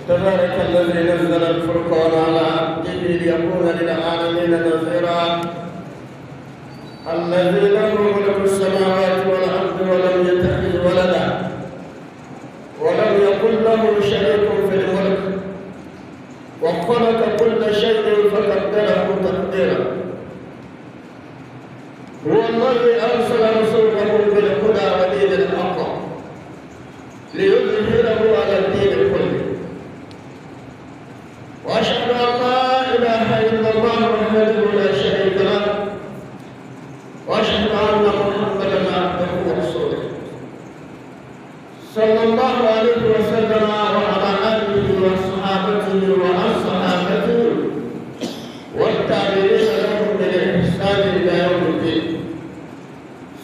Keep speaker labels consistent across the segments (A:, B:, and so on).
A: تبارك الذي نزل الفرقان على عبده ليكون للعالمين نذيرا الذي له ملك السماوات والارض ولم يتخذ ولدا ولم يكن له شريك في الملك وخلق كل شيء فقدره تقديرا هو الذي ارسل رسوله بالهدى ودين الحق ليظهره على الدين كله واشهد ان لا اله الا الله وحده لا شريك له واشهد ان محمدا عبده ورسوله صلى الله عليه وسلم وعلى اله وصحابته واصحابته والتابعين لهم بالاحسان الى يوم الدين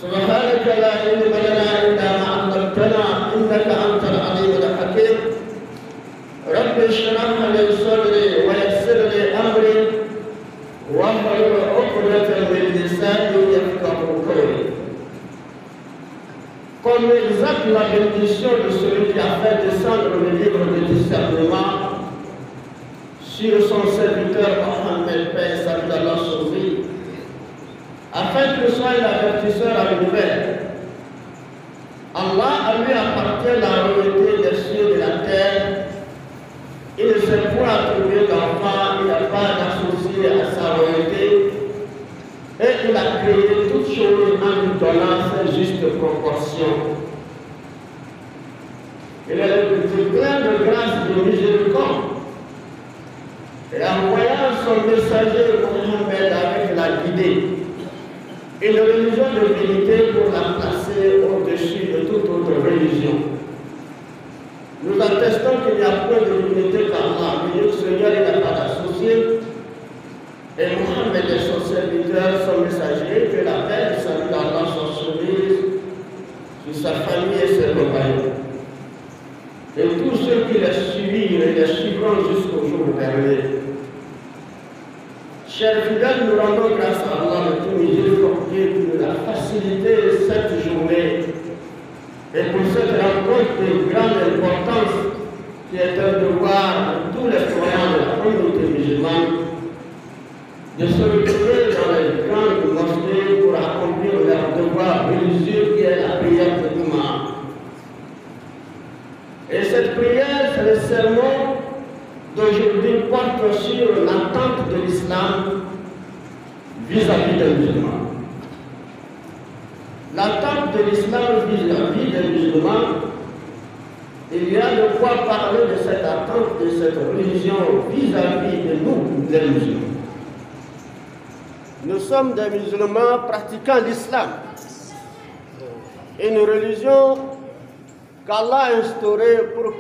A: سبحانك لا علم لنا الا ما علمتنا انك انت العليم الحكيم رب اشرح لي صدري ويسر لي امري واحلل عقدة من لساني يفقهوا قولي. Comme exacte la bénédiction de celui qui a fait descendre le livre de discernement sur son serviteur Mohammed, paix et salut d'Allah sur lui, afin qu'il soit l'avertisseur à l'univers. Allah a lui appartient la royauté des cieux et de la terre. Il ne s'est point attribué d'enfant, il n'a pas d'associé à sa royauté. Et il a créé toutes choses en lui donnant sa juste proportion. Il est plein de grâce et de miséricorde. Et en voyant son messager Mohammed avec la guidée, une religion de vérité pour la placer au-dessus de toute autre religion. Nous attestons qu'il n'y a point de divinité qu'Allah, mais le Seigneur n'a pas d'associé. Et Mohammed est son serviteur, son messager, que la paix et salut d'Allah sont sur lui, sur sa famille et ses compagnons. Et tous ceux qui les suivirent et les suivront jusqu'au jour dernier. Chers fidèles, nous rendons grâce à Allah de tout miséricordieux pour la facilité de cette journée et pour cette rencontre de grande importance qui est un devoir de tous les croyants de la communauté musulmane de se retrouver dans les grandes mosquées pour accomplir leur devoir religieux qui est la prière de Jumu'ah. Et cette prière, c'est le sermon d'aujourd'hui porte sur l'attente de l'islam vis-à-vis des musulmans. L'attente de l'islam vis-à-vis des musulmans, il y a de quoi parler de cette attente de cette religion vis-à-vis de nous, les musulmans. Nous sommes des musulmans pratiquant l'islam, une religion qu'Allah a instaurée pour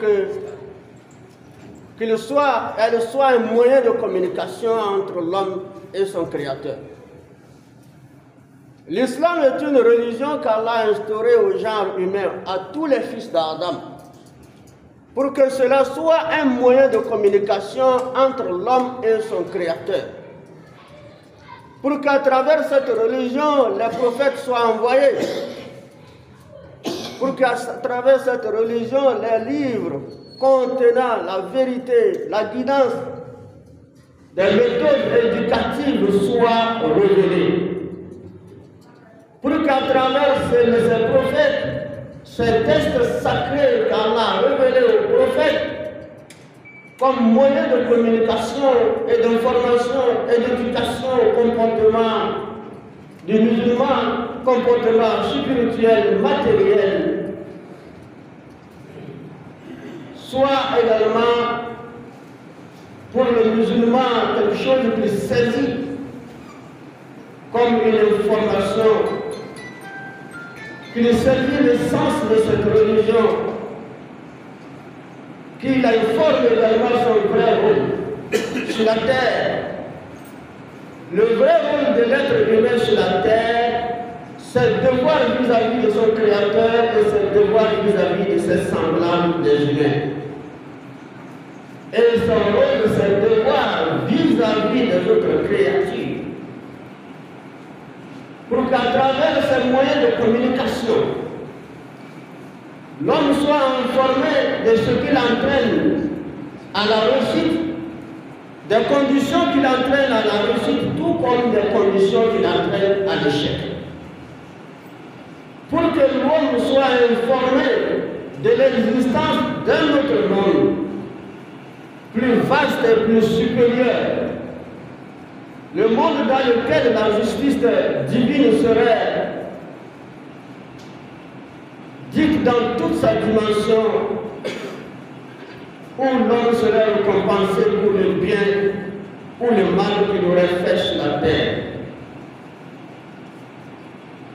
A: qu'elle soit un moyen de communication entre l'homme et son Créateur. L'islam est une religion qu'Allah a instaurée au genre humain, à tous les fils d'Adam, pour que cela soit un moyen de communication entre l'homme et son Créateur. Pour qu'à travers cette religion, les prophètes soient envoyés. Pour qu'à travers cette religion, les livres contenant la vérité, la guidance, des méthodes éducatives soient révélées. Pour qu'à travers ces prophètes, ces textes sacrés qu'Allah a révélés aux prophètes, comme moyen de communication et d'information et d'éducation au comportement du musulman, comportement spirituel, matériel, soit également pour le musulman quelque chose qui saisit comme une information qui saisit le sens de cette religion, qu'il informe également son vrai rôle sur la terre. Le vrai rôle de l'être humain sur la terre, c'est le devoir vis-à-vis de son Créateur et c'est le devoir vis-à-vis de ses semblables des humains. Et son rôle, c'est le devoir vis-à-vis des autres créatures. Pour qu'à travers ces moyens de communication, l'homme soit informé de ce qu'il entraîne à la réussite, des conditions qui l'entraînent à la réussite, tout comme des conditions qui l'entraînent à l'échec. Pour que l'homme soit informé de l'existence d'un autre monde, plus vaste et plus supérieur, le monde dans lequel la justice divine serait dite dans toute sa dimension, où l'homme serait récompensé pour le bien ou le mal qu'il aurait fait sur la terre.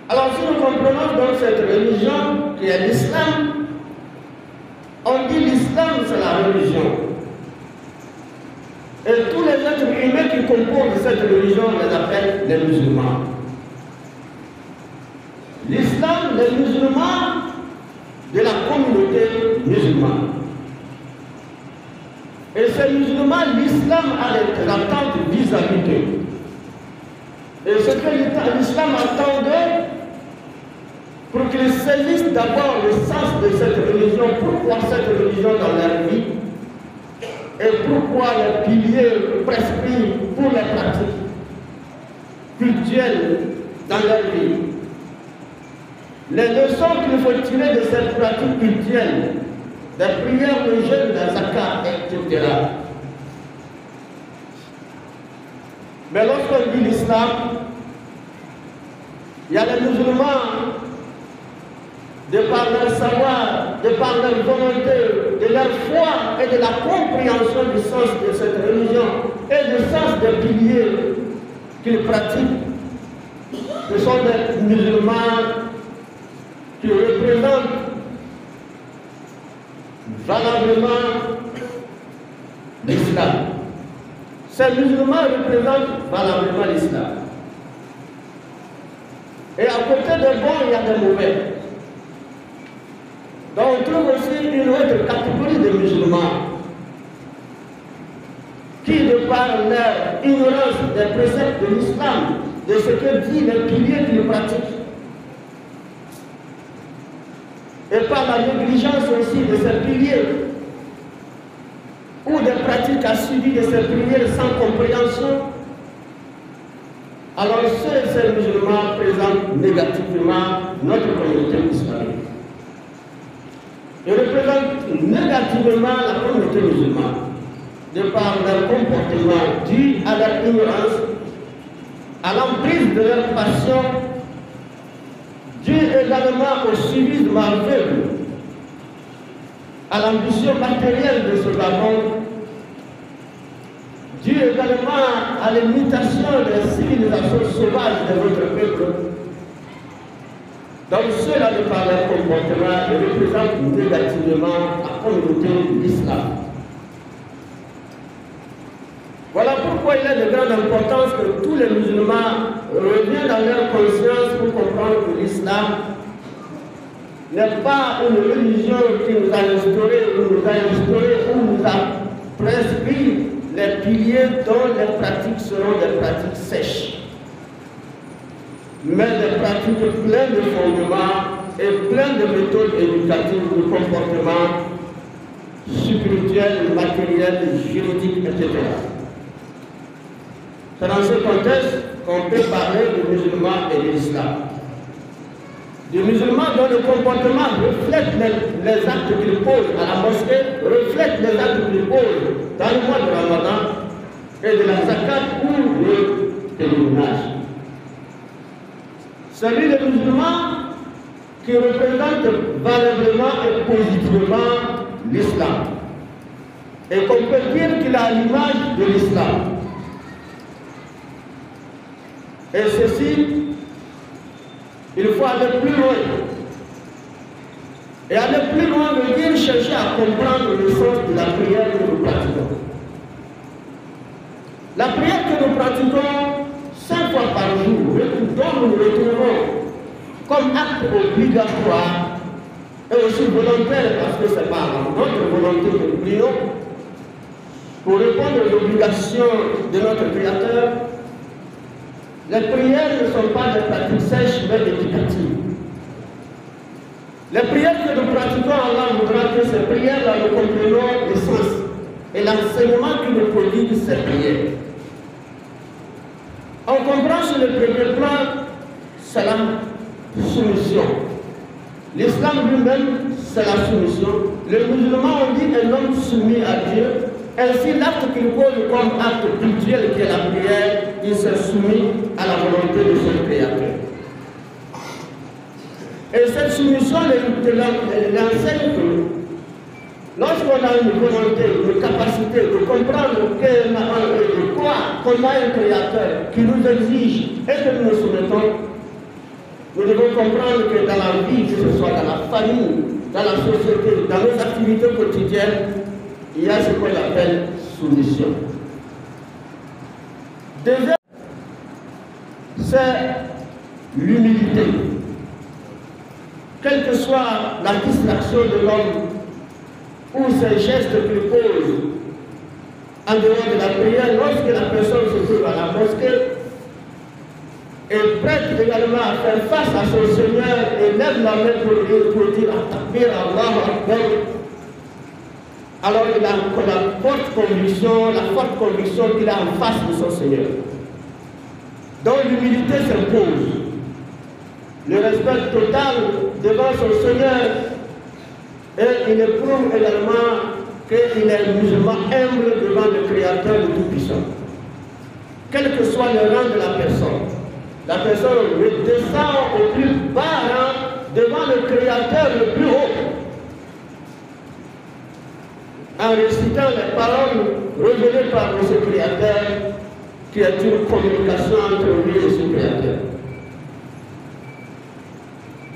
A: Alors si nous comprenons donc cette religion qui est l'islam, on dit l'islam c'est la religion. Et tous les êtres humains qui composent cette religion, on les appelle les musulmans. L'islam, les musulmans de la communauté musulmane. Et ces musulmans, l'islam a des attentes vis-à-vis d'eux. Et ce que l'islam attend d'eux, pour qu'ils saisissent d'abord le sens de cette religion, pourquoi cette religion dans leur vie, et pourquoi les piliers prescrits pour les pratiques culturelles dans leur vie. Les leçons qu'il faut tirer de cette pratique culturelle, des prières de jeûne, des zakats, etc. Mais lorsqu'on dit l'islam, il y a les musulmans, de par leur savoir, de par leur volonté, de leur foi et de la compréhension du sens de cette religion et du sens des piliers qu'ils pratiquent. Ce sont des musulmans qui représentent valablement l'islam. Ces musulmans représentent valablement l'islam. Et à côté des bons, il y a des mauvais. Donc on trouve aussi une autre catégorie de musulmans qui, de par leur ignorance des préceptes de l'islam, de ce que disent les piliers qu'ils pratiquent, et par la négligence aussi de ces piliers, ou des pratiques assuivies de ces piliers sans compréhension, alors ces musulmans présentent négativement notre communauté islamique. Ils représentent négativement la communauté musulmane, de par leur comportement dû à leur ignorance, à l'emprise de leur passion, dû également au civisme aveugle, à l'ambition matérielle de ce monde, dû également à l'imitation des civilisations sauvages de notre peuple. Donc ceux-là, de par leur comportement, représentent négativement la communauté de l'islam. Voilà pourquoi il est de grande importance que tous les musulmans reviennent dans leur conscience pour comprendre que l'islam n'est pas une religion qui nous a instauré, ou nous a prescrit les piliers dont les pratiques seront des pratiques sèches, mais des pratiques pleines de fondements et pleines de méthodes éducatives, de comportement spirituel, matériel, juridique, etc. C'est dans ce contexte qu'on peut parler des musulmans et de l'islam. Les musulmans dont le comportement reflète les actes qu'ils posent à la mosquée, reflète les actes qu'ils posent dans le mois de Ramadan et de la zakat ou le pèlerinage. Celui des musulmans qui représente valablement et positivement l'islam. Et qu'on peut dire qu'il a l'image de l'islam. Et ceci, il faut aller plus loin. Et aller plus loin veut dire chercher à comprendre le sens de la prière que nous pratiquons. La prière que nous pratiquons 5 fois par jour, dont nous nous retrouvons comme acte obligatoire et aussi volontaire, parce que c'est par notre volonté que nous prions, pour répondre aux obligations de notre Créateur. Les prières ne sont pas des pratiques sèches, mais éducatives. Les prières que nous pratiquons, Allah voudra que ces prières-là nous comprenons l'essence. et l'enseignement qui nous prodigue ces prières. On comprend sur le premier plan, c'est la soumission. L'islam lui-même, c'est la soumission. Les musulmans ont dit un homme soumis à Dieu. Ainsi, l'acte qu'il pose comme acte cultuel qui est la prière, il s'est soumis à la volonté de son Créateur. Et cette soumission l'enseigne que lorsqu'on a une volonté, une capacité de comprendre qu'on a un Créateur qui nous exige et que nous nous soumettons, nous devons comprendre que dans la vie, que ce soit dans la famille, dans la société, dans nos activités quotidiennes, il y a ce qu'on appelle soumission. Deuxième, c'est l'humilité. Quelle que soit la distraction de l'homme ou ses gestes qu'il pose en dehors de la prière, lorsque la personne se trouve à la mosquée, est prête également à faire face à son Seigneur et lève la main pour dire Takbir, Allahu Akbar. Alors il a la forte conviction qu'il est en face de son Seigneur. Donc l'humilité s'impose. Le respect total devant son Seigneur, et il éprouve également qu'il est musulman humble devant le Créateur le Tout-Puissant. Quel que soit le rang de la personne descend au plus bas rang devant le Créateur le plus haut, en récitant les paroles révélées par ce Créateur, qui est une communication entre lui et son Créateur.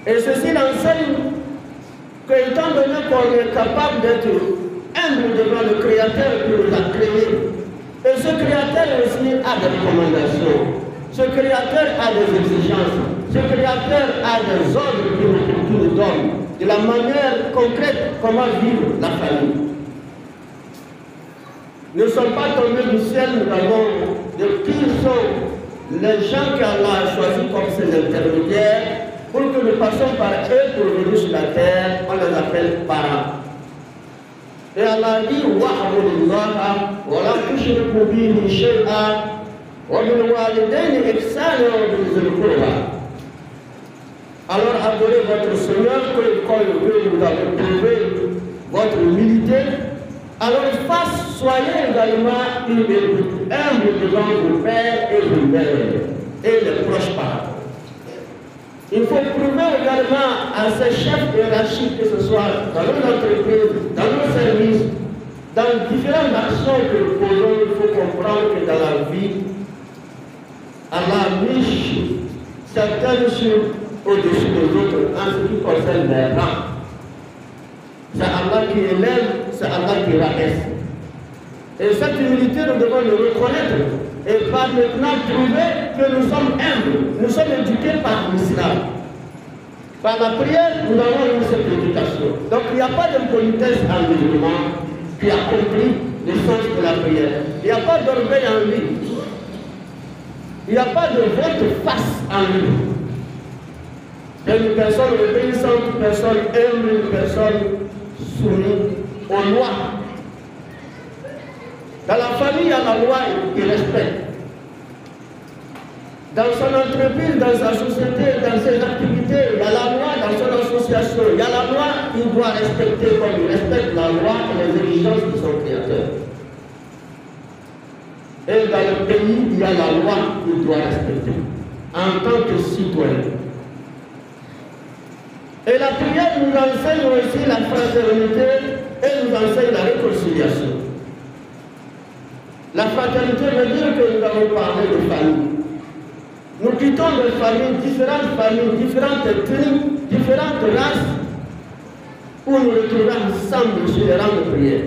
A: Et ceci l'enseigne qu'étant donné qu'on est capable d'être humble devant le Créateur qui nous a créés, et ce Créateur aussi a des recommandations, ce Créateur a des exigences, ce Créateur a des ordres qui nous donne, de la manière concrète comment vivre la famille. Nous ne sommes pas tombés du ciel, nous avons de qui sont les gens qu'Allah a choisis comme ses intermédiaires pour que nous passions par eux pour venir sur la terre, on les appelle parents. Et Allah dit Wa'budullaha wa la tushriku bihi shay'an wa bil walidayni ihsanan wa bizil qurba. Alors adorez votre Seigneur comme vous avez prouvé votre humilité. Alors soyez également humble devant vos pères et vos mères et les proches parents. Il faut prouver également à ces chefs hiérarchiques, que ce soit dans nos entreprises, dans nos services, dans différentes actions que nous posons, il faut comprendre que dans la vie, Allah a mis certaines choses au-dessus des autres en ce qui concerne les rangs. C'est Allah qui élève, c'est Allah qui rabaisse. Et cette humilité, nous devons le reconnaître. Et par maintenant prouver que nous sommes humbles, nous sommes éduqués par l'islam. Par la prière, nous avons eu cette éducation. Donc il n'y a pas d'impolitesse en musulman qui a compris le sens de la prière. Il n'y a pas d'orgueil en lui. Il n'y a pas de volte-face en lui. C'est une personne obéissante, une personne humble, une personne soumise aux lois. Dans la famille, il y a la loi qui respecte. Dans son entreprise, dans sa société, dans ses activités, il y a la loi dans son association. Il y a la loi qu'il doit respecter comme il respecte la loi et les exigences de son Créateur. Et dans le pays, il y a la loi qu'il doit respecter en tant que citoyen. Et la prière nous enseigne aussi la fraternité et nous enseigne la réconciliation. La fraternité veut dire que nous avons parlé de famille. Nous quittons des familles, différentes ethnies, différentes races, pour nous retrouver ensemble sur les rangs de prière.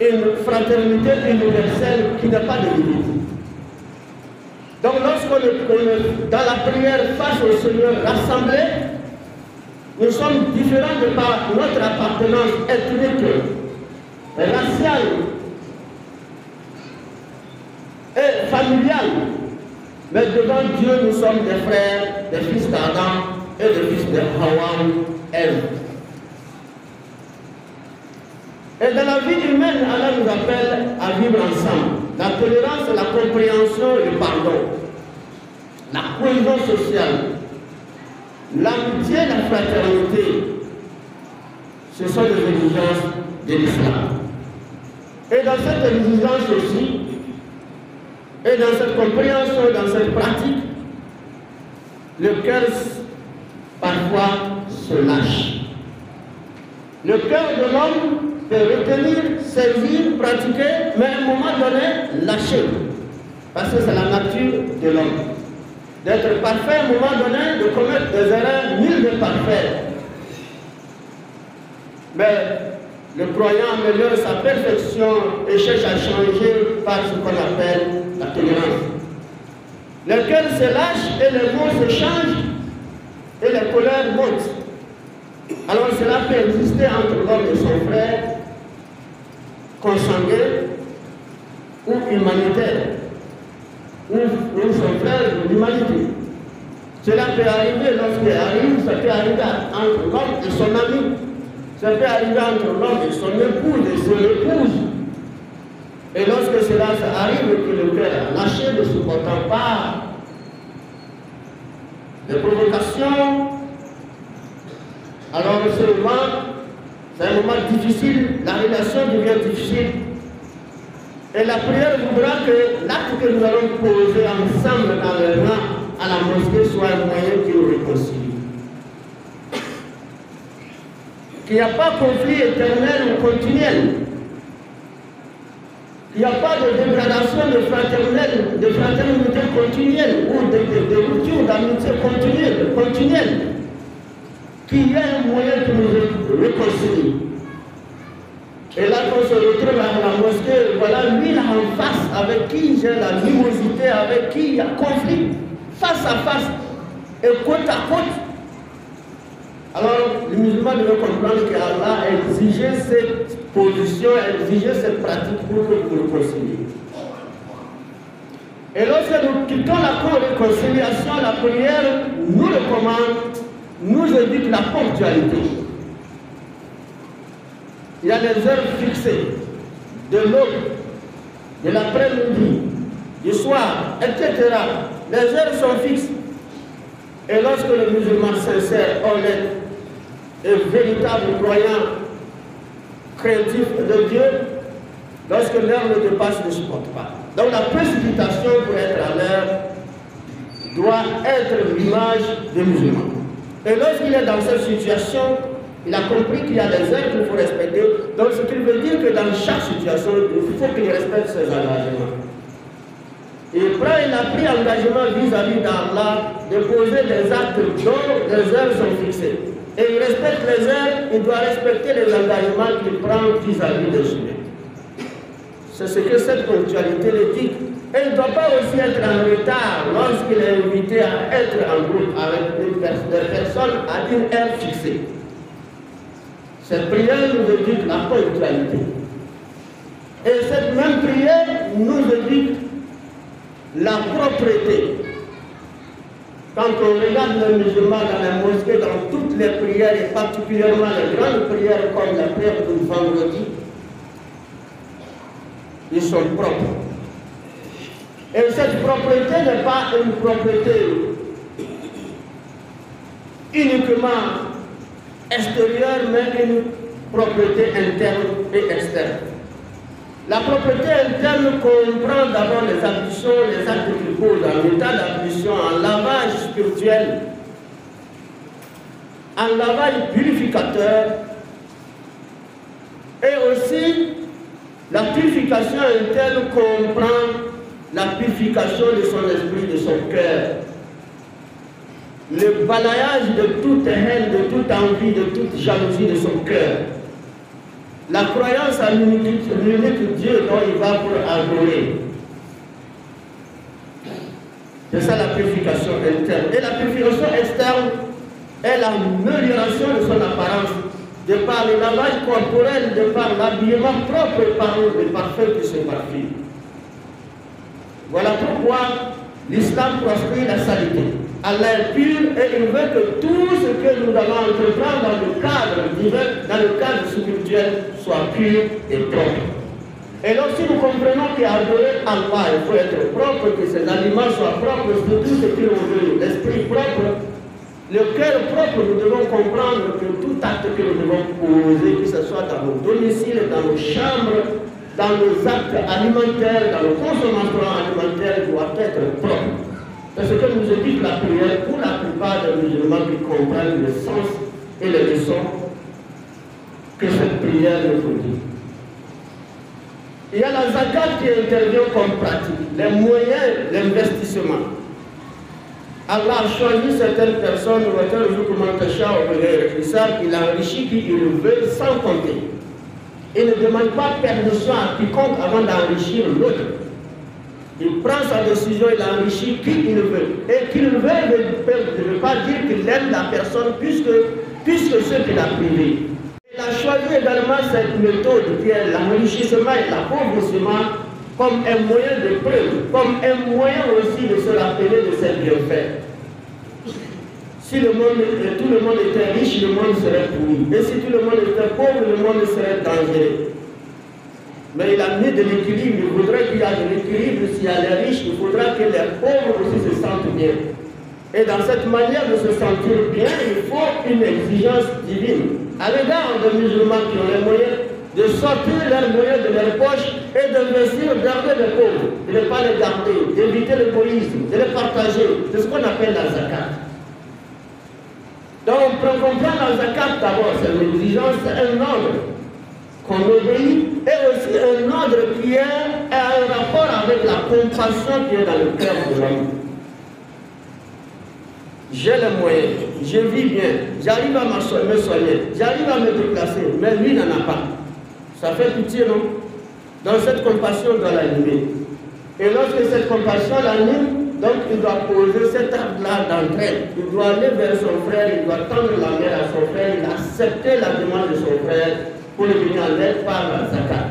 A: Une fraternité universelle qui n'a pas de limite. Donc lorsqu'on est dans la prière face au Seigneur rassemblés, nous sommes différents de par notre appartenance ethnique, raciale et familiale. Mais devant Dieu, nous sommes des frères, des fils d'Adam et des fils de Hawa, Ève. Et dans la vie humaine, Allah nous appelle à vivre ensemble. La tolérance, la compréhension et le pardon. La cohésion sociale. L'amitié et la fraternité. Ce sont les exigences de l'islam. Et dans cette exigence aussi, et dans cette compréhension, dans cette pratique, le cœur parfois se lâche. Le cœur de l'homme peut retenir, servir, pratiquer, mais à un moment donné, lâcher. Parce que c'est la nature de l'homme. D'être parfait, à un moment donné, de commettre des erreurs, nul n'est parfait. Mais le croyant améliore sa perfection et cherche à changer par ce qu'on appelle la tolérance. Le cœur se lâche et les mots se changent et les colères montent. Alors cela peut exister entre l'homme et son frère, consanguin ou humanitaire, ou son frère de l'humanité. Cela peut arriver lorsqu'il arrive, ça peut arriver entre l'homme et son ami. Ça peut arriver entre l'homme et son épouse et son épouse. Et lorsque cela arrive, que le cœur a lâché, ne supportant pas les provocations, alors c'est un moment difficile, la relation devient difficile. Et la prière voudra que l'acte que nous allons poser ensemble dans les rangs à la mosquée soit un moyen qui nous réconcilie. Qu'il n'y a pas de conflit éternel ou continuel. Il n'y a pas de dégradation de fraternité continuelle ou de rupture d'amitié continuelle. Qu'il y ait un moyen qui nous réconcilie. Et là, quand on se retrouve à la mosquée, voilà, lui là en face, avec qui j'ai la animosité, avec qui il y a conflit, face à face et côte à côte. Alors, les musulmans doivent comprendre qu'Allah a exigé cette position, a exigé cette pratique pour que nous nous réconcilions. Et lorsque nous quittons la réconciliation, la prière nous recommande, nous indique la ponctualité. Il y a des heures fixées, de l'aube, de l'après-midi, du soir, etc. Les heures sont fixes. Et lorsque le musulman sincère, honnête et véritable croyant, craintif de Dieu, lorsque l'heure ne dépasse, ne supporte pas. Donc la précipitation pour être à l'heure doit être l'image des musulmans. Et lorsqu'il est dans cette situation, il a compris qu'il y a des heures qu'il faut respecter. Donc ce qui veut dire que dans chaque situation, il faut qu'il respecte ses engagements. Il a pris engagement vis-à-vis d'Allah de poser des actes dont les heures sont fixées. Et il respecte les heures, il doit respecter les engagements qu'il prend vis-à-vis des humains. C'est ce que cette ponctualité le dit. Et il ne doit pas aussi être en retard lorsqu'il est invité à être en groupe avec des personnes à une heure fixée. Cette prière nous indique la ponctualité. Et cette même prière nous indique la propreté. Quand on regarde les musulmans dans les mosquées, dans toutes les prières, et particulièrement les grandes prières comme la prière du vendredi, ils sont propres. Et cette propreté n'est pas une propreté uniquement extérieure, mais une propreté interne et externe. La propreté interne comprend d'abord les ablutions, les actes qu'il pose en état d'ablution, en lavage spirituel, en lavage purificateur, et aussi la purification interne comprend la purification de son esprit, de son cœur, le balayage de toute haine, de toute envie, de toute jalousie de son cœur. La croyance à l'unique Dieu dont il va pour adorer. C'est ça la purification interne. Et la purification externe est l'amélioration de son apparence, de par le lavage corporel, de par l'habillement propre et par le parfum qui se parfume. Voilà pourquoi l'islam proscrit la saleté. Allah est pur et il veut que tout ce que nous allons entreprendre dans le cadre divin, dans le cadre spirituel, soit pur et propre. Et lorsque nous comprenons qu'adorer Allah, il faut être propre, que ses aliments soient propres, c'est tout ce que l'on veut, l'esprit propre, le cœur propre, nous devons comprendre que tout acte que nous devons poser, que ce soit dans nos domiciles, dans nos chambres, dans nos actes alimentaires, dans nos consommations alimentaires, doit être propre. C'est ce que nous éduque la prière pour la plupart des musulmans qui comprennent le sens et les leçons que cette prière nous dit. Il y a la zakat qui intervient comme pratique, les moyens d'investissement. Allah a choisi certaines personnes, il a enrichi qui il veut sans compter. Il ne demande pas permission à quiconque avant d'enrichir l'autre. Il prend sa décision, il enrichit qui il veut. Et qu'il veut ne veut pas dire qu'il aime la personne puisque ce qu'il a privé. Il a choisi également cette méthode qui est l'enrichissement et l'appauvrissement comme un moyen de preuve, comme un moyen aussi de se rappeler de ses bienfaits. Si tout le monde était riche, le monde serait pourri. Et si tout le monde était pauvre, le monde serait dangereux. Mais il a mis de l'équilibre, il voudrait qu'il y ait de l'équilibre. S'il y a les riches, il faudra que les pauvres aussi se sentent bien. Et dans cette manière de se sentir bien, il faut une exigence divine à l'égard des musulmans qui ont les moyens de sortir leurs moyens de leur poche et d'investir, garder les pauvres, de ne pas les garder, d'éviter l'égoïsme, de les partager. C'est ce qu'on appelle la zakat. Donc, pour comprendre la zakat, d'abord, c'est une exigence, c'est un ordre qu'on obéit, et aussi un ordre qui a un rapport avec la compassion qui est dans le cœur de l'homme. J'ai les moyens, je vis bien, j'arrive à me soigner, j'arrive à me déplacer, mais lui n'en a pas. Ça fait pitié, non? Donc cette compassion doit l'animer. Et lorsque cette compassion l'anime, donc il doit poser cet acte-là d'entraide. Il doit aller vers son frère, il doit tendre la main à son frère, il doit accepter la demande de son frère pour lui venir en aide par la zakat.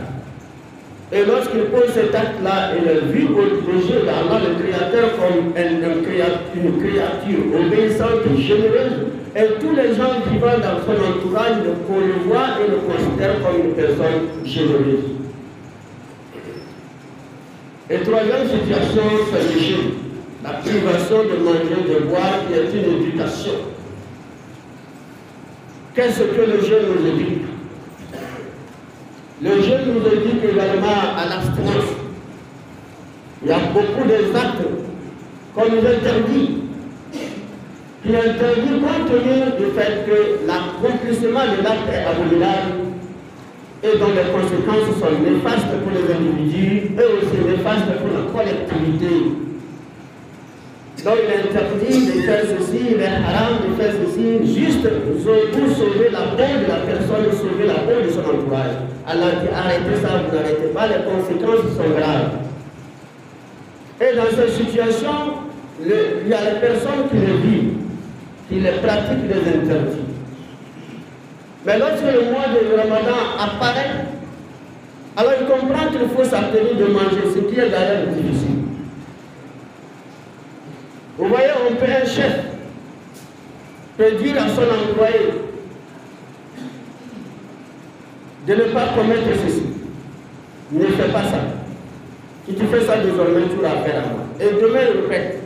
A: Et lorsqu'il pose cet acte-là, il est vu au jeu d'Allah, le Créateur, comme une créature obéissante et généreuse. Et tous les gens vivant dans son entourage le voient et le considèrent comme une personne généreuse. Et troisième situation, c'est le jeûne. La privation de manger, de boire, qui est une éducation. Qu'est-ce que le jeûne nous éduque? Le jeûne nous éduque également à l'abstinence. Il y a beaucoup d'actes qu'on nous interdit, qui interdit compte tenu du fait que l'accomplissement de l'acte est abominable et dont les conséquences sont néfastes pour les individus et aussi néfastes pour la collectivité. Donc il est interdit de faire ceci, il est haram de faire ceci, juste pour sauver la peau de la personne, sauver la peau de son entourage. Allah dit arrêtez ça, vous n'arrêtez pas, les conséquences sont graves. Et dans cette situation, il y a les personnes qui le vivent, qui les pratiquent les interdits. Mais lorsque le mois de Ramadan apparaît, alors il comprend qu'il faut s'abstenir de manger, ce qui est d'ailleurs difficile. Vous voyez, un chef peut dire à son employé de ne pas commettre ceci. Ne fais pas ça. Si tu fais ça désormais, tu l'as fait à moi. Et demain, il répète.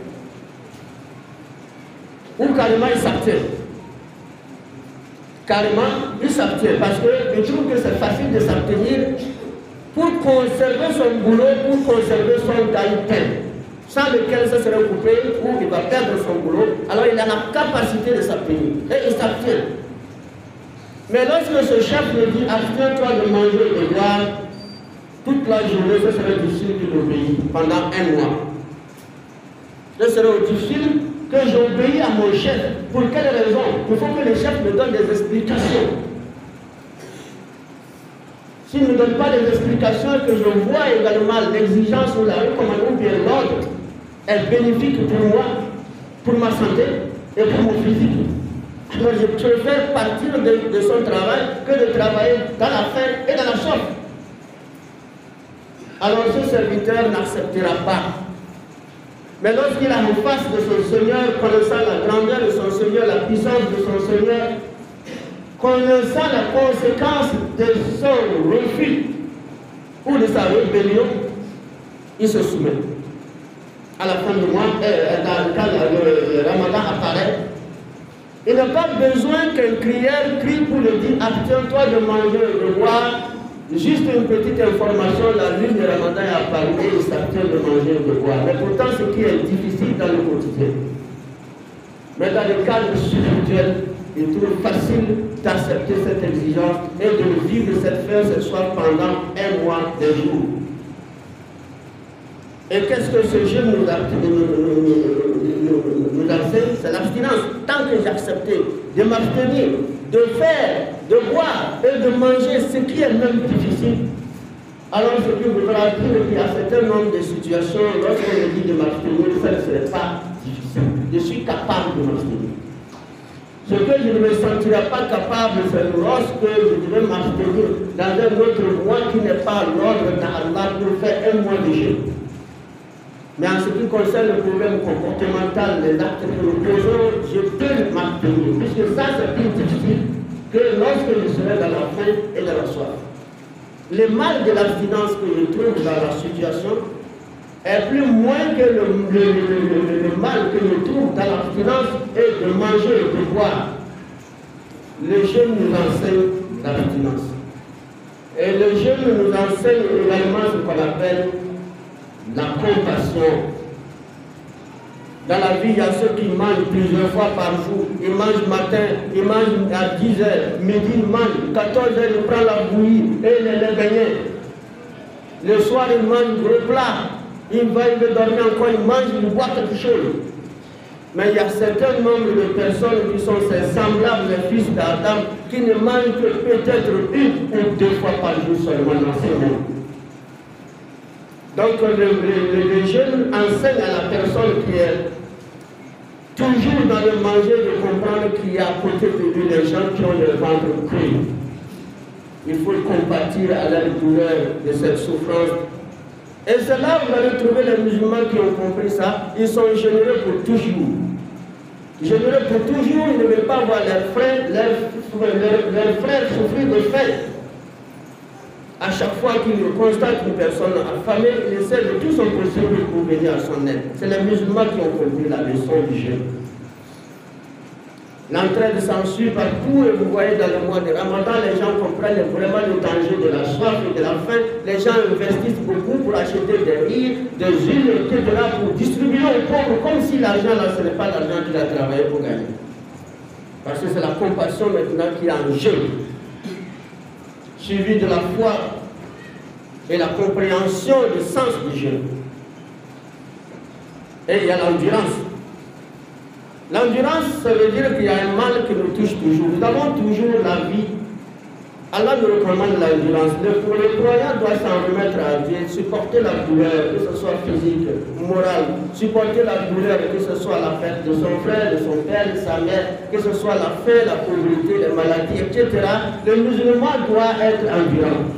A: Ou carrément, il s'abstient. Carrément, il s'abstient parce qu'il trouve que c'est facile de s'abstenir pour conserver son boulot, pour conserver son gagne-pain, sans lequel ça serait coupé ou il va perdre son boulot. Alors il a la capacité de s'abstenir et il s'abstient. Mais lorsque ce chef me dit abstiens-toi de manger et de boire, toute la journée, ce serait difficile qu'il obéisse pendant un mois. Ce serait difficile que j'obéisse à mon chef. Pour quelle raison? Il faut que le chef me donne des explications. S'il ne me donne pas des explications et que je vois également l'exigence ou la recommandation ou bien l'ordre est bénéfique pour moi, pour ma santé et pour mon physique, alors je préfère partir de son travail que de travailler dans la faim et dans la soif. Alors ce serviteur n'acceptera pas Mais lorsqu'il est en face de son Seigneur, connaissant la grandeur de son Seigneur, la puissance de son Seigneur, connaissant la conséquence de son refus ou de sa rébellion, il se soumet. À la fin du mois, quand le Ramadan apparaît, il n'a pas besoin qu'un crieur crie pour le dire abstiens-toi de manger et de boire. Juste une petite information, la lune de Ramadan est apparue et il s'abstient de manger et de boire. Mais pourtant, ce qui est difficile dans le quotidien. Mais dans le cadre spirituel, il trouve facile d'accepter cette exigence et de vivre cette fin ce soir pendant un mois, des jours. Et qu'est-ce que ce jeûne nous enseigne? C'est l'abstinence. Tant que j'ai accepté de m'abstenir, de faire, de boire et de manger ce qui est même difficile, alors ce qui voudra dire qu'il y a un certain nombre de situations, lorsqu'on me dit de m'abstenir, ça ne serait pas difficile. Je suis capable de m'abstenir. Ce que je ne me sentirai pas capable, c'est lorsque je devais m'abstenir dans un autre mois qui n'est pas l'ordre d'Allah pour faire un mois de jeûne. Mais en ce qui concerne le problème comportemental, les actes que nous posons, je peux m'abstenir, puisque ça c'est plus difficile que lorsque je serai dans la faim et dans la soif. Le mal de l'abstinence que je trouve dans la situation est plus moins que le mal que je trouve dans l'abstinence et de manger et de boire. Le jeûne nous enseigne l'abstinence. Et le jeûne nous enseigne également ce qu'on appelle la compassion. Dans la vie, il y a ceux qui mangent plusieurs fois par jour. Ils mangent matin, ils mangent à 10h, midi ils mangent, 14h ils prennent la bouillie et les beignets. Le soir ils mangent gros plat, ils vont dormir encore, ils mangent, ils boivent quelque chose. Mais il y a certain nombre de personnes qui sont ces semblables des fils d'Adam qui ne mangent que peut-être une ou deux fois par jour seulement dans ce monde. Donc le jeûne enseigne à la personne qui est toujours dans le manger de comprendre qu'il y a à côté de lui des gens qui ont le ventre pris. Il faut compatir à la douleur de cette souffrance. Et c'est là où vous allez trouver les musulmans qui ont compris ça. Ils sont généreux pour toujours. Généreux pour toujours, ils ne veulent pas voir leurs frères souffrir de faim. À chaque fois qu'il constate une personne affamée, il essaie de tout son possible pour venir à son aide. C'est les musulmans qui ont compris la leçon du jeûne. L'entraide s'ensuit partout et vous voyez dans le mois de Ramadan, les gens comprennent vraiment le danger de la soif et de la faim. Les gens investissent beaucoup pour acheter des riz, des huiles, etc. pour distribuer aux pauvres comme si l'argent là, ce n'est pas l'argent qu'il a travaillé pour gagner. Parce que c'est la compassion maintenant qui est en jeu. Suivi de la foi et la compréhension du sens du jeûne. Et il y a l'endurance. L'endurance, ça veut dire qu'il y a un mal qui nous touche toujours. Nous avons toujours la vie. Allah nous recommande l'endurance. Le croyant doit s'en remettre à Dieu, supporter la douleur, que ce soit physique, morale, supporter la douleur, que ce soit la perte de son frère, de son père, de sa mère, que ce soit la faim, la pauvreté, les maladies, etc. Le musulman doit être endurant.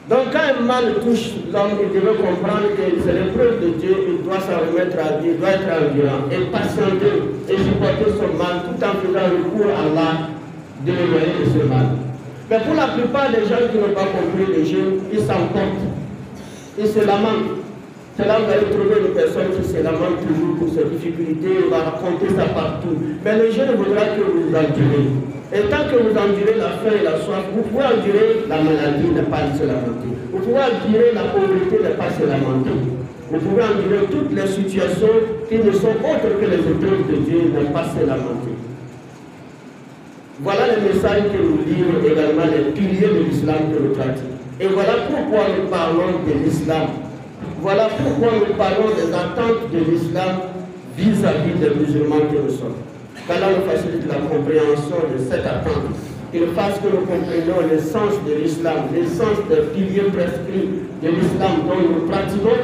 A: Donc quand un mal touche l'homme, il devait comprendre que c'est l'épreuve de Dieu, il doit s'en remettre à Dieu, il doit être endurant et patienter et supporter son mal tout en faisant recours à Allah de l'éloigner de ce mal. Mais pour la plupart des gens qui n'ont pas compris le jeûne, ils s'emportent, ils se lamentent. C'est là où vous allez trouver une personne qui se lamente toujours pour ses difficultés, il va raconter ça partout. Mais le jeûne voudra que vous endurez. Et tant que vous endurez la faim et la soif, vous pouvez endurer la maladie, ne pas se lamenter. Vous pouvez endurer la pauvreté, ne pas se lamenter. Vous pouvez endurer toutes les situations qui ne sont autres que les épreuves de Dieu, ne pas se lamenter. Voilà le message que nous livrent également les piliers de l'islam que nous pratiquons. Et voilà pourquoi nous parlons de l'islam. Voilà pourquoi nous parlons des attentes de l'islam vis-à-vis des musulmans que nous sommes. Qu'Allah nous facilite la compréhension de cette attente. Qu'il fasse que nous comprenions l'essence de l'islam, l'essence des piliers prescrits de l'islam dont nous pratiquons,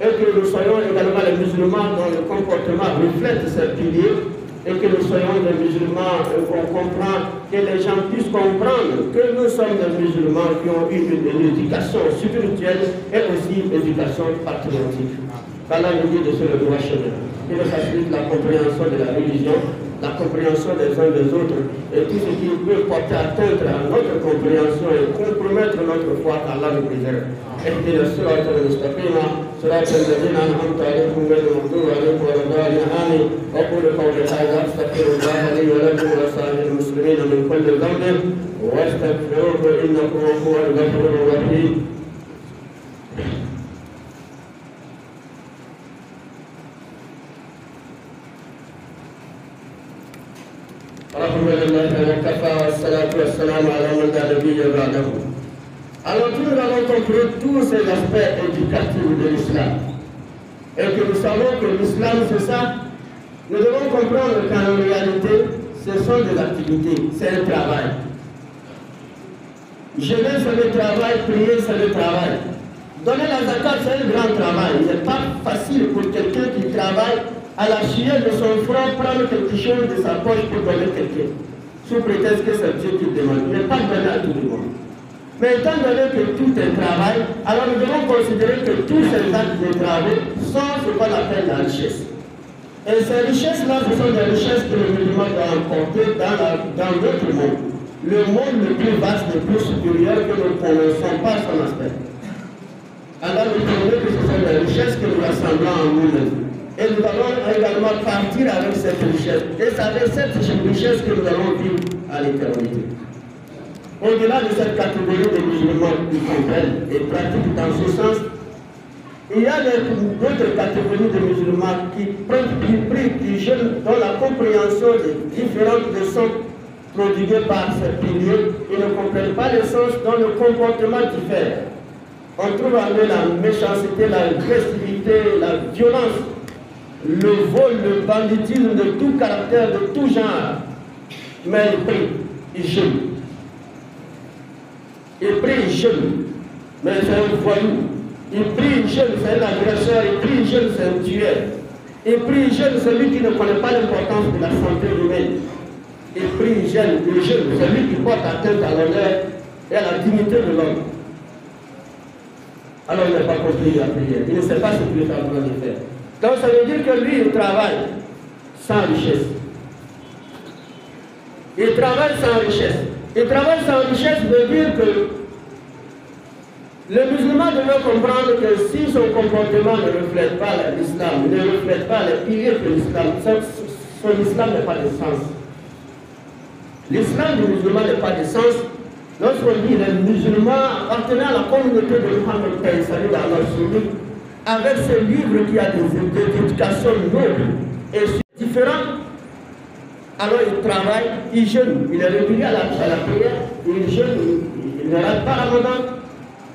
A: et que nous soyons également les musulmans dont le comportement reflète ces piliers, et que nous soyons des musulmans, qu'on comprend, que les gens puissent comprendre que nous sommes des musulmans qui ont eu une éducation spirituelle et aussi une éducation patriotique. Qu'Allah nous guide sur le droit chemin. Il nous facilite la compréhension de la religion, la compréhension des uns des autres et tout ce qui peut porter atteinte à notre compréhension et compromettre notre foi, qu'Allah nous préserve. اهدنا الصراط المستقيم صراط الذين انعمت عليهم غير المغضوب عليهم ولا الضالين امين اقول قولي هذا استغفر الله لي ولكم ولسائر المسلمين من كل ذنب واستغفروه انه هو الغفور الرحيم. الحمد لله وكفى والصلاة والسلام على من لا نبي بعده. Alors nous avons compris tous ces aspects éducatifs de l'islam. Et que nous savons que l'islam c'est ça. Nous devons comprendre qu'en réalité, ce sont des activités, c'est un travail. Jeûner c'est le travail, prier c'est le travail. Donner la zakat c'est un grand travail. Il n'est pas facile pour quelqu'un qui travaille à la chienne de son front prendre quelque chose de sa poche pour donner quelqu'un. Sous prétexte que c'est Dieu qui demande. Il n'est pas donné à tout le monde. Mais étant donné que tout est travail, alors nous devons considérer que tous ces actes de travail sont ce qu'on appelle la richesse. Et ces richesses-là, ce sont des richesses que le musulman doit emporter dans notre monde. Le monde le plus vaste, le plus supérieur que nous ne connaissons pas son aspect. Alors nous trouvons que ce sont des richesses que nous rassemblons en nous-mêmes. Et nous allons également partir avec cette richesse. Et c'est avec cette richesse que nous allons vivre à l'éternité. Au-delà de cette catégorie de musulmans qui comprennent et pratiquent dans ce sens, il y a d'autres catégories de musulmans qui prient, qui jeûnent, dont la compréhension des différentes leçons prodiguées par ces piliers, ils ne comprennent pas le sens dont le comportement diffère. On trouve en eux la méchanceté, l'agressivité, la violence, le vol, le banditisme de tout caractère, de tout genre. Mais ils prient, ils jeûnent. Il prie, il jeûne, mais c'est un voyou. Il prie, il jeûne, c'est un agresseur. Il prie, il jeûne, c'est un tueur. Il prie, il jeûne, c'est lui qui ne connaît pas l'importance de la santé humaine. Il prie, il jeûne, c'est lui qui porte atteinte à l'honneur et à la dignité de l'homme. Alors il n'a pas compris la prière. Il ne sait pas ce qu'il est en train de faire. Donc ça veut dire que lui, il travaille sans richesse. Il travaille sans richesse. Et travail sans richesse veut dire que le musulman doit comprendre que si son comportement ne reflète pas l'islam, ne reflète pas les piliers de l'islam, son islam n'a pas de sens. L'islam du musulman n'a pas de sens. Lorsqu'on dit les musulmans appartenant à la communauté de Muhammad salut Allah sur lui, avec ce livre qui a des éducations nobles et différentes, alors il travaille, il jeûne, il est régulier à la prière, il jeûne, il ne rate pas Ramadan,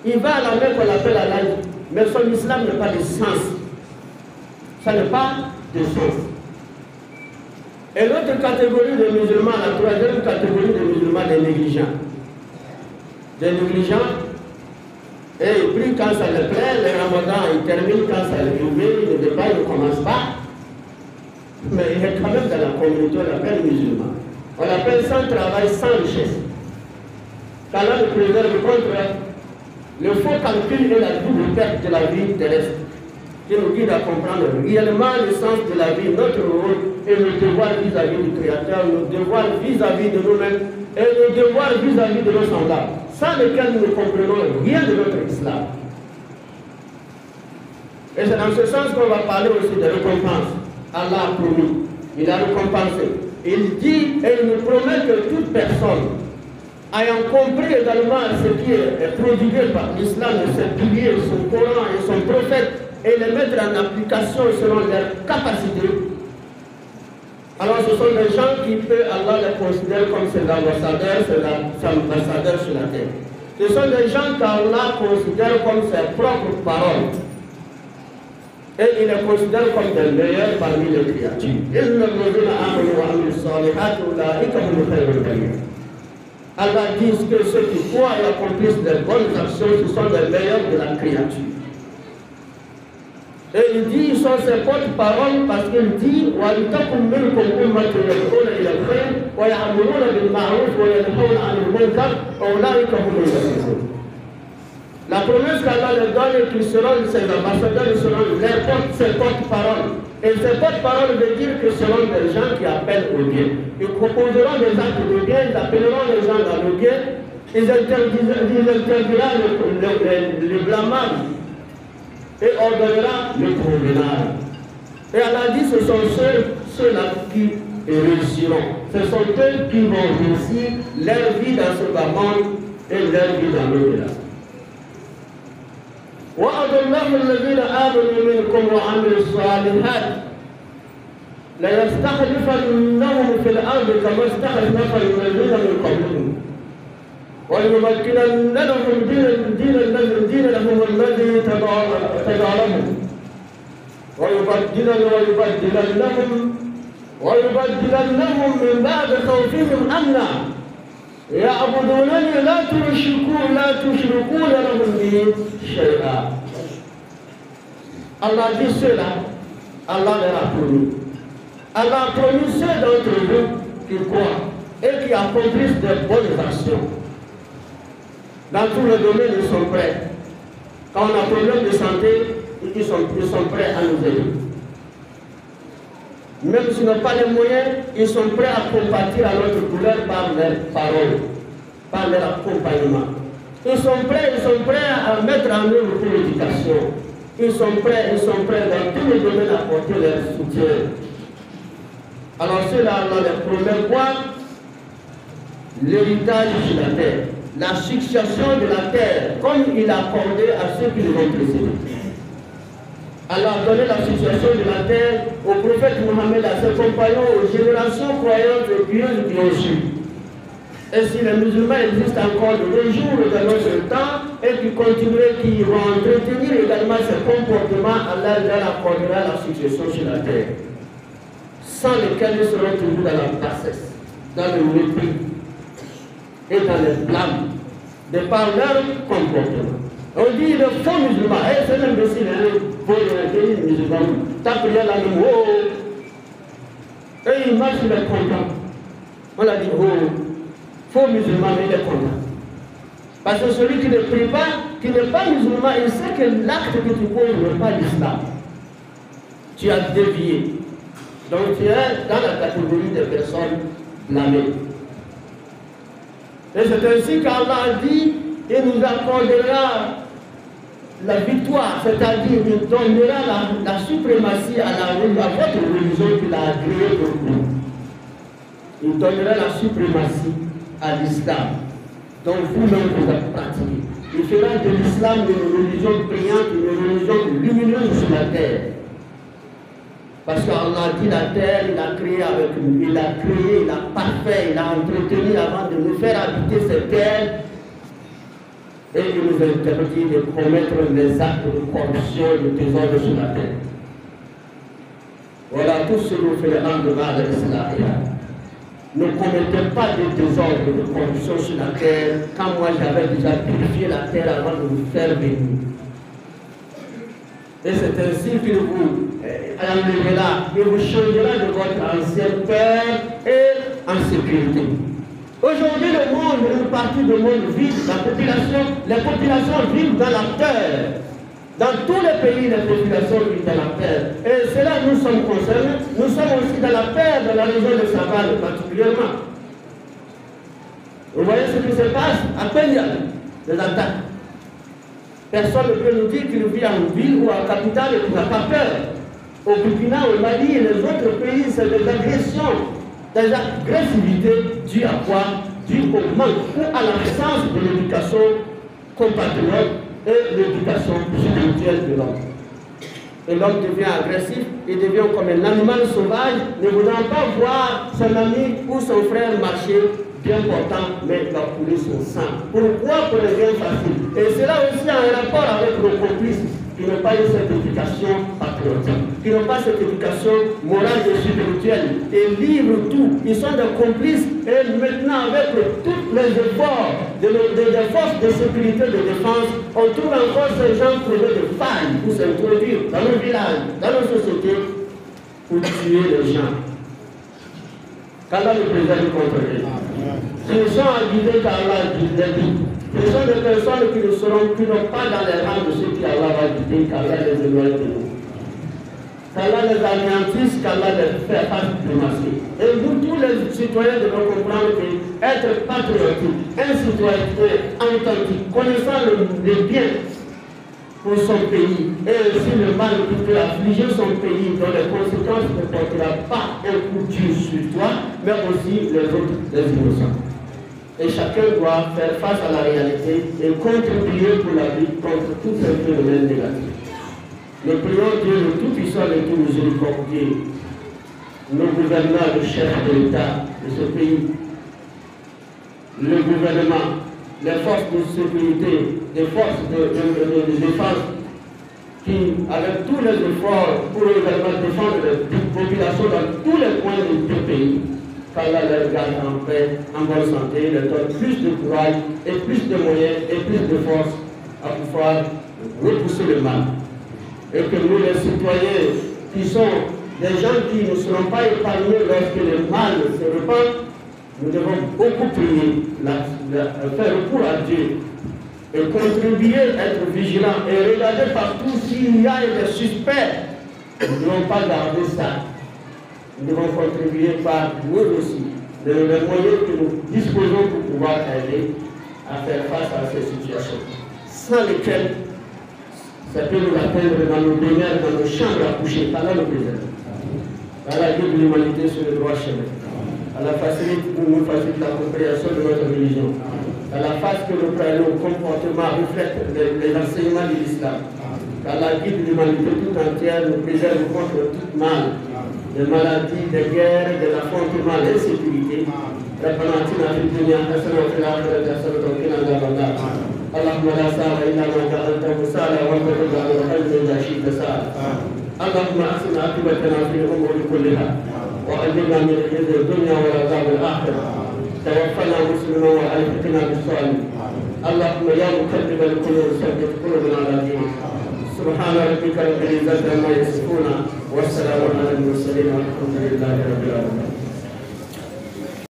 A: il va à la mer qu'on appelle à l'âge, mais son islam n'a pas de sens. Ça n'a pas de sens. Et l'autre catégorie de musulmans, la troisième catégorie de musulmans, des négligents. Des négligents, et ils prient quand ça le plaît, le Ramadan il termine quand ça le plaît, le débat ne commence pas. Mais il est quand même dans la communauté, on l'appelle musulman. On l'appelle sans travail, sans richesse. Qu'Allah le préserve contre le faux calcul et la double perte de la vie terrestre, qui nous guide à comprendre réellement le sens de la vie, notre rôle et le devoir vis-à-vis du Créateur, le devoir vis-à-vis de nous-mêmes et le devoir vis-à-vis de nos semblables, sans lesquels nous ne comprenons rien de notre islam. Et c'est dans ce sens qu'on va parler aussi de récompense. Allah a promis, il a récompensé. Il dit et il nous promet que toute personne, ayant compris également ce qui est prodigué par l'islam, ses piliers, son Coran et son prophète, et les mettre en application selon leurs capacités, alors ce sont des gens qui peut Allah les considère comme ses ambassadeurs, sur la terre. Ce sont des gens qu'Allah considère comme ses propres paroles. Et il les considère comme des meilleurs parmi les créatures. Allah dit que ceux qui croient et accomplissent des bonnes actions, ce sont les meilleurs de la créature. Et il dit, ils sont ses porte-paroles parce qu'il dit la promesse qu'Allah leur donne est qu'ils seront ses ambassadeurs, ils seront ses porte-paroles. Et ces porte-paroles veut dire que seront des gens qui appellent au bien. Ils proposeront des actes de bien, ils appelleront les gens dans le bien, ils interdiront le blâmable et ordonnera le convenable. Et Allah dit, ce sont ceux-là qui réussiront. Ce sont eux qui vont réussir leur vie dans ce bas monde et leur vie dans l'au-delà. وعد الله الذين آمنوا منكم وعملوا الصالحات ليستخلفنهم في الأرض كما استخلف الذين من قبلهم وليمكنن لهم دين لهم الذي تبع لهم ويبدلنهم من بعد خوفهم أمنا يعبدونني لا تشركون لهم به شيئا. Allah dit cela, Allah leur a promis. Allah a promis ceux d'entre vous qui croient et qui accomplissent de bonnes actions. Dans tous les domaines, ils sont prêts. Quand on a un problème de santé, ils sont prêts à nous aider. Même s'ils n'ont pas les moyens, ils sont prêts à compatir à notre douleur par leurs paroles, par leur accompagnement. Ils sont prêts à mettre en œuvre pour l'éducation. Ils sont prêts dans tous les domaines à apporter leur soutien. Alors cela, Allah leur promet quoi? L'héritage sur la terre, la succession de la terre, comme il a accordé à ceux qui nous ont précédés. Allah a donné la succession de la terre au prophète Mohammed, à ses compagnons, aux générations croyantes et pieuses qui ont su. Et si les musulmans existent encore de nos jours dans notre temps et qui continuent, qui vont entretenir également ces comportements, Allah leur accordera la succession sur la terre, sans lesquels ils seront toujours dans la bassesse, dans le mépris et dans les blâmes de par leur comportement. On dit le faux musulman, c'est l'imbécile, le musulman, ta prière là, et il marche, il est content. On a dit, faux musulman, mais il est content. Parce que celui qui ne prie pas, qui n'est pas musulman, il sait que l'acte que tu poses n'est pas l'islam. Tu as dévié. Donc tu es dans la catégorie des personnes blâmées. Et c'est ainsi qu'Allah a dit, il nous accordera la victoire, c'est-à-dire il donnera la suprématie à votre religion qu'il a agréée pour vous. Il donnera la suprématie à l'islam, dont vous-même vous avez pratiqué. Il fera de l'islam une religion brillante, une religion lumineuse sur la terre. Parce qu'Allah dit la terre, il a créé avec nous, il a créé, il a parfait, il a entretenu avant de nous faire habiter cette terre. Et il nous interdit de commettre des actes de corruption et de désordre sur la terre. Voilà tout ce que nous fait de mal de l'islam. Ne commettez pas de désordre et de corruption sur la terre, quand moi j'avais déjà purifié la terre avant de vous faire venir. Et c'est ainsi qu'il vous enlèvera, il vous changera de votre ancien père et en sécurité. Aujourd'hui, le monde, une partie du monde vit, les populations vivent dans la terre. Dans tous les pays, les populations vivent dans la terre. Et c'est là que nous sommes concernés. Nous sommes aussi dans la terre, dans la région de Sahel particulièrement. Vous voyez ce qui se passe à Peñal, les attaques. Personne ne peut nous dire qu'il vit en ville ou en capitale et qu'il n'a pas peur. Au Burkina, au Mali et les autres pays, c'est des agressions. Des agressivités dues à quoi? Dues au manque ou à l'absence de l'éducation compatriote et l'éducation spirituelle de l'homme. Et l'homme devient agressif, il devient comme un animal sauvage, ne voulant pas voir son ami ou son frère marcher bien portant, mais il va couler son sang. Pourquoi? Pour les gains faciles. Et cela aussi a un rapport avec nos complices qui n'ont pas eu cette éducation patriotique, qui n'ont pas cette éducation morale et spirituelle, et livrent tout. Ils sont des complices, et maintenant avec tous les efforts des forces de sécurité, de défense, on trouve encore ces gens trouvés de failles pour s'introduire dans nos villages, dans nos sociétés, pour tuer les gens. Qu'Allah nous préserve contre eux. S'ils sont guidés par Allah, ce sont des personnes qui n'ont pas dans les rangs de ceux qui Allah va guider, qu'Allah les éloigne de nous. Qu'Allah les anéantisse, qu'Allah les fait pas diplomatie. Et nous, tous les citoyens, devons comprendre qu'être patriotique, un citoyen authentique, connaissant le bien pour son pays, et aussi le mal qui peut affliger son pays, dont les conséquences ne portera pas un coup dur sur toi, mais aussi les autres, les innocents. Et chacun doit faire face à la réalité et contribuer pour la lutte contre tous ces phénomènes négatifs. Nous prions Dieu le Tout-Puissant et tout miséricordieux, nos gouverneurs, le chef de l'État de ce pays, le gouvernement, les forces de sécurité, les forces de défense, qui, avec tous les efforts pour également défendre les populations dans tous les coins du pays, qu'Allah les garde en paix, en bonne santé, leur donne plus de courage et plus de moyens et plus de force à pouvoir repousser le mal. Et que nous, les citoyens, qui sont des gens qui ne seront pas épargnés lorsque le mal se répand, nous devons beaucoup prier, faire recours à Dieu et contribuer, être vigilants et regarder partout s'il y a des suspects. Nous ne devons pas garder ça. Nous devons contribuer par nous aussi, de les moyens que nous disposons pour pouvoir aider à faire face à ces situations, sans lesquelles ça peut nous atteindre dans nos demeures, dans nos chambres à coucher, par là le président. Par la guide de l'humanité sur le droit chemin. À la facilite pour nous facilite la compréhension de notre religion. À la face que nos comportements reflètent les enseignements de l'islam. À la guide de l'humanité tout entière nous préserve contre tout mal, des maladies, des guerres, des affrontements, de l'insécurité. ربنا اتنا في الدنيا حسنه وفي الاخره حسنه وقنا عذاب النار. اللهم لا سهل الا ما جعلته سهلا وانت تجعل الحزن اذا شئت سهلا. اللهم احسن عاقبتنا في الامور كلها واجرنا من خزي الدنيا وعذاب الاخره. توفنا مسلما والحقنا بالصالحين. اللهم يا مقلب القلوب ثبت قلوبنا على دينك. سبحان ربك رب العزه عما يصفون والسلام على المرسلين والحمد لله رب العالمين.